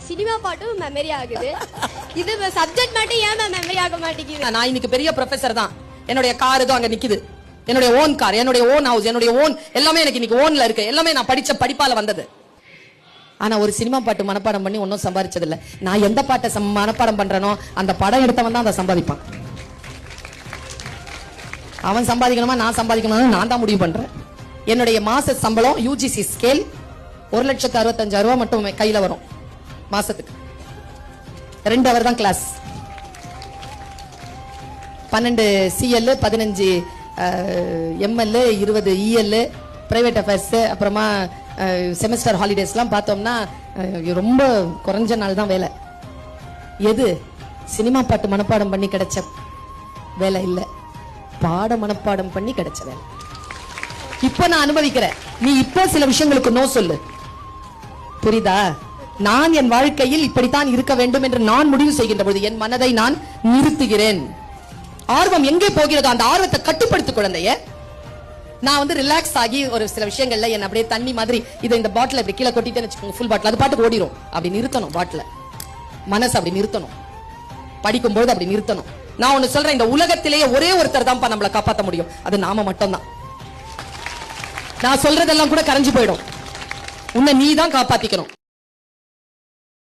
Cinema பாட்டும் memory ஆகுது. இது சப்ஜெக்ட் மட்டும் ஏன் மெமரி ஆக மாட்டேங்குது? நான் இன்னைக்கு பெரிய ப்ரொஃபசர் தான். என்னுடைய கார் ஏதோ அங்க நிக்குது. என்னுடைய ஓன் கார், என்னுடைய ஓன் ஹவுஸ், என்னுடைய ஓன் எல்லாமே எனக்கு இன்னைக்கு ஓன்ல இருக்கு. எல்லாமே நான் படிச்ச படிப்பால வந்தது. ஆனா ஒரு சினிமா பாட்டு மனப்பாடம் பண்ணி ஒன்னும் சம்பாதிச்சது இல்ல. நான் எந்த பாட்டை மனப்பாடம் பண்றேனோ அந்த படம் எடுத்தவன் தான் அதை சம்பாதிப்பான். அவன் சம்பாதிக்கணுமா நான் சம்பாதிக்கணுமா நான் தான் முடிவு பண்றேன். என்னுடைய மாச சம்பளம் யூஜிசி ஸ்கேல் 1,65,000 ரூபாய் மட்டும் கையில வரும் மாசத்துக்கு. 2 ஹவர் தான் class. 12 CL, 15 ML, 20 EL, private affairs, அப்புறமா செமஸ்டர் ஹாலிடேஸ்லாம் பார்த்தோம்னா ரொம்ப குறைஞ்ச நாள் தான் வேலை. எது சினிமா பாட்டு மனப்பாடம் பண்ணி கிடைச்ச வேலை இல்ல, பாட மனப்பாடம் பண்ணி கிடைச்ச வேலை. இப்ப நான் அனுபவிக்கிறேன். நீ இப்ப சில விஷயங்களுக்கு நோ சொல்லு, புரியுதா? நான் என் வாழ்க்கையில் இப்படித்தான் இருக்க வேண்டும் என்று நான் முடிவு செய்கின்ற பொழுது என் மனதை நான் நிறுத்துகிறேன். ஆர்வம் எங்கே போகிறதோ அந்த ஆர்வத்தை கட்டுப்படுத்து குழந்தைய. நான் வந்து ரிலாக்ஸ் ஆகி ஒரு சில விஷயங்கள்ல என்ன அப்படியே தண்ணி மாதிரி இதை இந்த பாட்டில் இப்படி கீழே கொட்டிட்டேன்னு வச்சுக்கோங்க, ஃபுல் பாட்டில் அது பாட்டுக்கு ஓடிரும். அப்படி நிறுத்தணும் பாட்டில், மனசு அப்படி நிறுத்தணும். படிக்கும்போது அப்படி நிறுத்தணும். நான் ஒண்ணு சொல்றேன், இந்த உலகத்திலேயே ஒரே ஒருத்தர் தான் நம்மளை காப்பாற்ற முடியும், அது நாம மட்டும் தான். நான் சொல்றதெல்லாம் கூட கரைஞ்சு போயிடும். உன்னை நீ தான் காப்பாத்திக்கணும்.